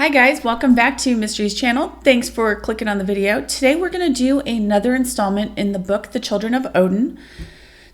Hi guys, welcome back to Mysteries Channel. Thanks for clicking on the video. Today we're going to do another installment in the book, The Children of Odin.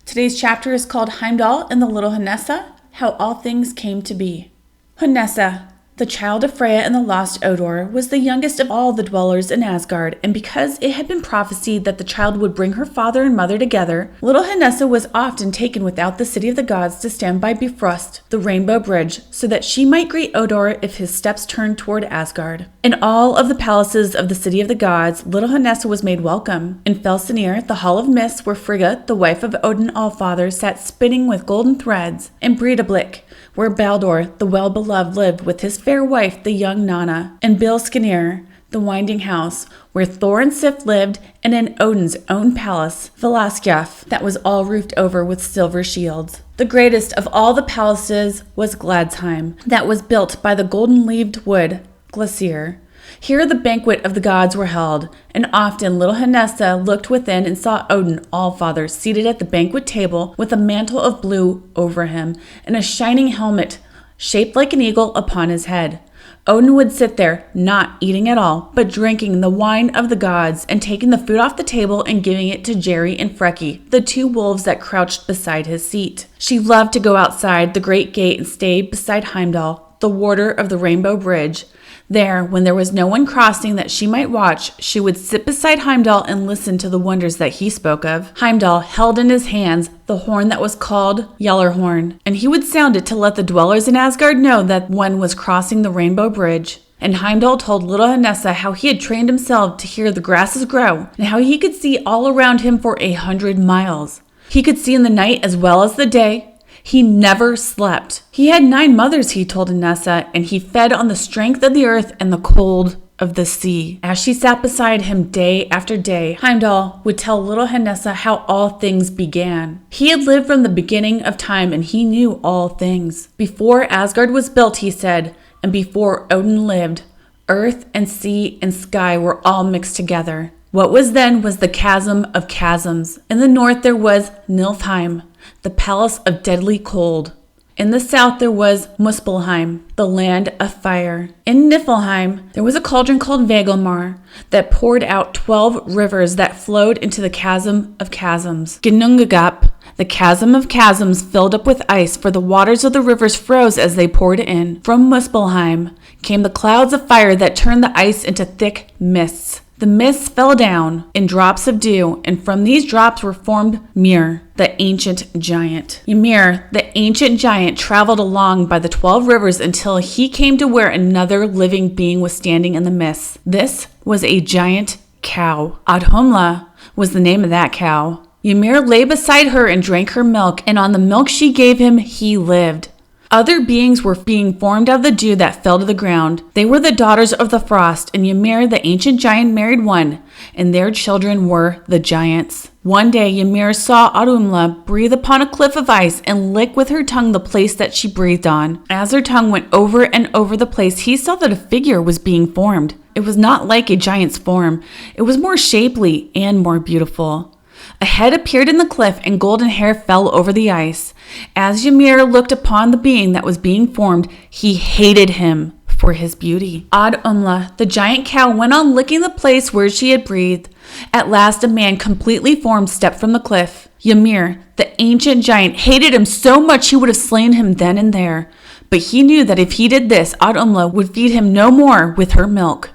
Today's chapter is called Heimdall and the Little Hnossa, How All Things Came to Be. Hnossa, the child of Freya and the lost Odor, was the youngest of all the dwellers in Asgard, and because it had been prophesied that the child would bring her father and mother together, little Hnossa was often taken without the city of the gods to stand by Bifrost, the rainbow bridge, so that she might greet Odor if his steps turned toward Asgard. In all of the palaces of the city of the gods, little Hnossa was made welcome. In Felsnir, the hall of mists, where Frigga, the wife of Odin Allfather, sat spinning with golden threads, and Breidablik, where Baldur, the well-beloved, lived with his fair wife, the young Nanna, and Bilskirnir, the winding house, where Thor and Sif lived, and in Odin's own palace, Valaskjalf, that was all roofed over with silver shields. The greatest of all the palaces was Gladsheim, that was built by the golden-leaved wood, Glasir. Here the banquet of the gods were held, and often little Hnossa looked within and saw Odin Allfather seated at the banquet table with a mantle of blue over him and a shining helmet shaped like an eagle upon his head. Odin would sit there, not eating at all, but drinking the wine of the gods and taking the food off the table and giving it to Jerry and Freki, the two wolves that crouched beside his seat. She loved to go outside the great gate and stay beside Heimdall, the warder of the rainbow bridge. There, when there was no one crossing that she might watch, she would sit beside Heimdall and listen to the wonders that he spoke of. Heimdall held in his hands the horn that was called Gjallarhorn, and he would sound it to let the dwellers in Asgard know that one was crossing the rainbow bridge. And Heimdall told little Hnossa how he had trained himself to hear the grasses grow, and how he could see all around him for 100 miles. He could see in the night as well as the day. He never slept. He had 9 mothers, he told Hnossa, and he fed on the strength of the earth and the cold of the sea. As she sat beside him day after day, Heimdall would tell little Hnossa how all things began. He had lived from the beginning of time and he knew all things. Before Asgard was built, he said, and before Odin lived, earth and sea and sky were all mixed together. What was then was the chasm of chasms. In the north there was Niflheim, the palace of deadly cold. In the south there was Muspelheim, the land of fire. In Niflheim there was a cauldron called Vegelmar that poured out 12 rivers that flowed into the chasm of chasms. Ginnungagap, the chasm of chasms, filled up with ice, for the waters of the rivers froze as they poured in. From Muspelheim came the clouds of fire that turned the ice into thick mists. The mists fell down in drops of dew, and from these drops were formed Ymir, the ancient giant. Ymir, the ancient giant, traveled along by the 12 rivers until he came to where another living being was standing in the mists. This was a giant cow. Audhumla was the name of that cow. Ymir lay beside her and drank her milk, and on the milk she gave him, he lived. Other beings were being formed out of the dew that fell to the ground. They were the daughters of the frost, and Ymir, the ancient giant, married one, and their children were the giants. One day Ymir saw Audhumla breathe upon a cliff of ice and lick with her tongue the place that she breathed on. As her tongue went over and over the place, he saw that a figure was being formed. It was not like a giant's form. It was more shapely and more beautiful. A head appeared in the cliff, and golden hair fell over the ice. As Ymir looked upon the being that was being formed, he hated him for his beauty. Audhumla, the giant cow, went on licking the place where she had breathed. At last a man completely formed stepped from the cliff. Ymir, the ancient giant, hated him so much he would have slain him then and there. But he knew that if he did this, Audhumla would feed him no more with her milk.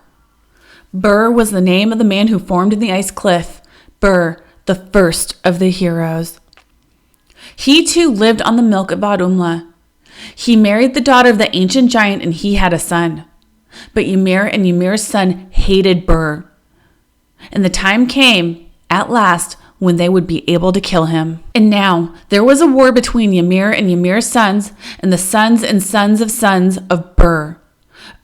Bur was the name of the man who formed in the ice cliff. Bur, the first of the heroes. He too lived on the milk of Audhumla. He married the daughter of the ancient giant, and he had a son. But Ymir and Ymir's son hated Bur. And the time came, at last, when they would be able to kill him. And now there was a war between Ymir and Ymir's sons, and the sons and sons of Bur.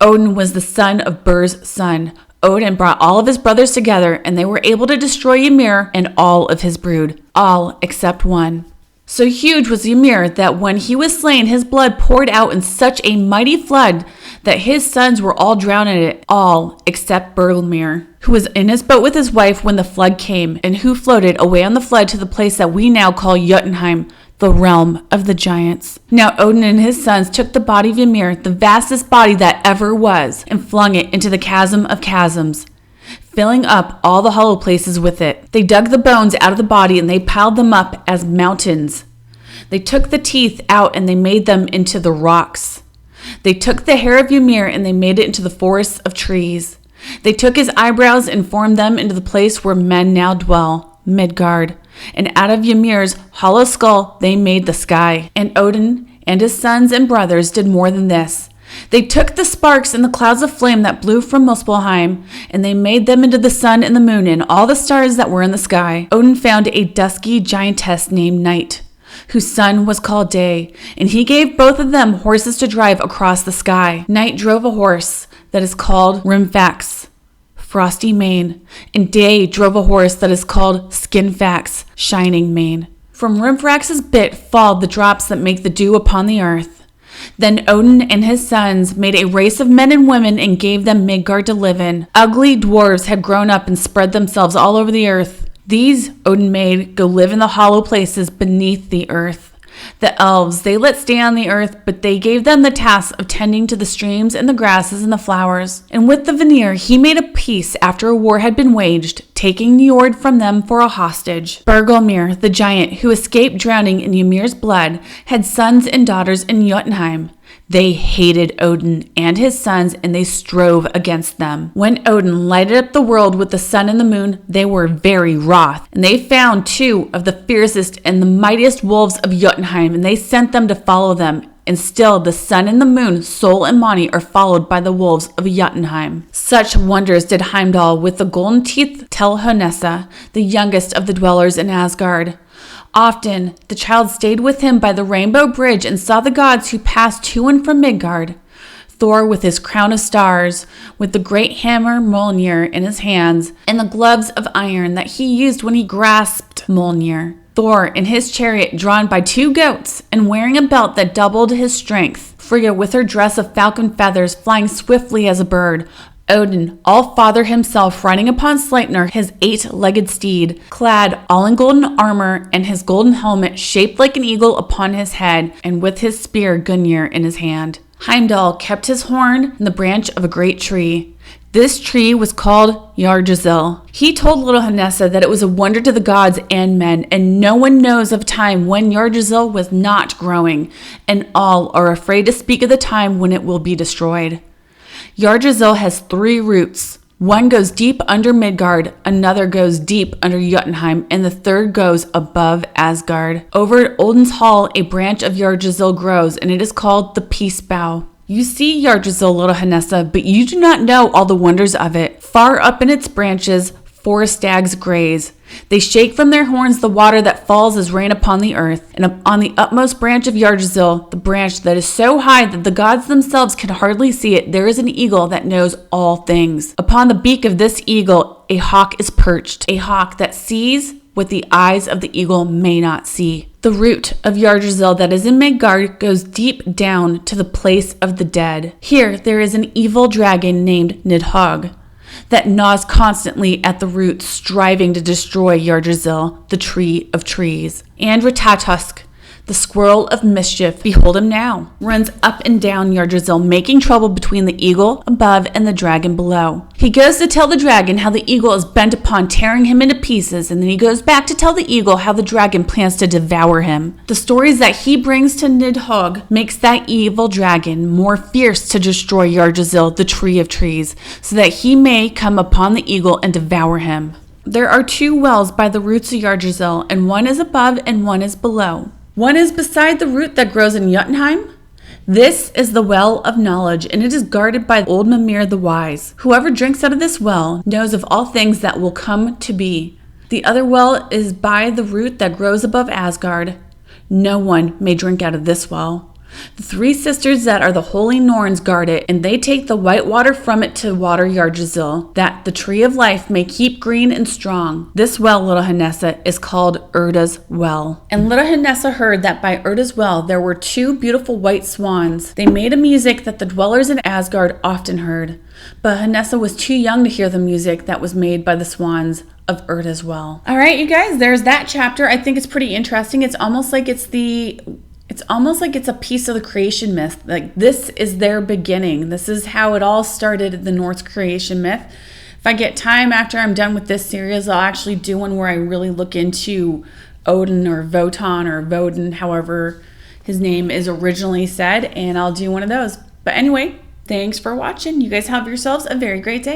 Odin was the son of Bur's son. Odin brought all of his brothers together, and they were able to destroy Ymir and all of his brood, all except one. So huge was Ymir that when he was slain, his blood poured out in such a mighty flood that his sons were all drowned in it, all except Bergelmir, who was in his boat with his wife when the flood came, and who floated away on the flood to the place that we now call Jotunheim, the realm of the giants. Now Odin and his sons took the body of Ymir, the vastest body that ever was, and flung it into the chasm of chasms, filling up all the hollow places with it. They dug the bones out of the body and they piled them up as mountains. They took the teeth out and they made them into the rocks. They took the hair of Ymir and they made it into the forests of trees. They took his eyebrows and formed them into the place where men now dwell, Midgard. And out of Ymir's hollow skull they made the sky. And Odin and his sons and brothers did more than this. They took the sparks and the clouds of flame that blew from Muspelheim, and they made them into the sun and the moon and all the stars that were in the sky. Odin found a dusky giantess named Night, whose son was called Day, and he gave both of them horses to drive across the sky. Night drove a horse that is called Rimfax, Frosty Mane, and Day drove a horse that is called Skinfax, Shining Mane. From Rimfax's bit fall the drops that make the dew upon the earth. Then Odin and his sons made a race of men and women and gave them Midgard to live in. Ugly dwarves had grown up and spread themselves all over the earth. These Odin made go live in the hollow places beneath the earth. The elves they let stay on the earth, but they gave them the task of tending to the streams and the grasses and the flowers. And with the Vanir he made a peace after a war had been waged, taking Njord from them for a hostage. Bergelmir, the giant who escaped drowning in Ymir's blood, had sons and daughters in Jotunheim. They hated Odin and his sons, and they strove against them. When Odin lighted up the world with the sun and the moon, they were very wroth. And they found 2 of the fiercest and the mightiest wolves of Jotunheim, and they sent them to follow them. And still the sun and the moon, Sol and Mani, are followed by the wolves of Jotunheim. Such wonders did Heimdall with the golden teeth tell Hnossa, the youngest of the dwellers in Asgard. Often the child stayed with him by the rainbow bridge and saw the gods who passed to and from Midgard. Thor with his crown of stars, with the great hammer Mjolnir in his hands, and the gloves of iron that he used when he grasped Mjolnir. Thor in his chariot drawn by 2 goats and wearing a belt that doubled his strength. Frigga with her dress of falcon feathers flying swiftly as a bird. Odin, All-Father himself, riding upon Sleipnir, his 8-legged steed, clad all in golden armor, and his golden helmet shaped like an eagle upon his head, and with his spear Gungnir in his hand. Heimdall kept his horn in the branch of a great tree. This tree was called Yggdrasil. He told little Hnossa that it was a wonder to the gods and men, and no one knows of a time when Yggdrasil was not growing, and all are afraid to speak of the time when it will be destroyed. Yggdrasil has 3 roots. One goes deep under Midgard, another goes deep under Jotunheim, and the third goes above Asgard. Over at Odin's Hall, a branch of Yggdrasil grows, and it is called the Peace Bough. You see Yggdrasil, little Hnossa, but you do not know all the wonders of it. Far up in its branches, 4 stags graze. They shake from their horns the water that falls as rain upon the earth. And on the utmost branch of Yggdrasil, the branch that is so high that the gods themselves can hardly see it, there is an eagle that knows all things. Upon the beak of this eagle, a hawk is perched, a hawk that sees what the eyes of the eagle may not see. The root of Yggdrasil that is in Midgard goes deep down to the place of the dead. Here there is an evil dragon named Nidhogg that gnaws constantly at the roots, striving to destroy Yggdrasil, the tree of trees. And Ratatosk, the squirrel of mischief, behold him now, runs up and down Yggdrasil, making trouble between the eagle above and the dragon below. He goes to tell the dragon how the eagle is bent upon tearing him into pieces, and then he goes back to tell the eagle how the dragon plans to devour him. The stories that he brings to Nidhogg makes that evil dragon more fierce to destroy Yggdrasil, the tree of trees, so that he may come upon the eagle and devour him. There are 2 wells by the roots of Yggdrasil, and one is above and one is below. One is beside the root that grows in Jotunheim. This is the well of knowledge, and it is guarded by old Mimir the Wise. Whoever drinks out of this well knows of all things that will come to be. The other well is by the root that grows above Asgard. No one may drink out of this well. The three sisters that are the holy Norns guard it, and they take the white water from it to water Yggdrasil, that the tree of life may keep green and strong. This well, Little Hnossa, is called Urda's Well. And Little Hnossa heard that by Urda's Well there were two beautiful white swans. They made a music that the dwellers in Asgard often heard. But Hnossa was too young to hear the music that was made by the swans of Urda's Well. All right, you guys, there's that chapter. I think it's pretty interesting. It's almost like it's a piece of the creation myth. Like, this is their beginning. This is how it all started, the Norse creation myth. If I get time after I'm done with this series, I'll actually do one where I really look into Odin or Wotan or Woden, however his name is originally said, and I'll do one of those. But anyway, thanks for watching. You guys have yourselves a very great day.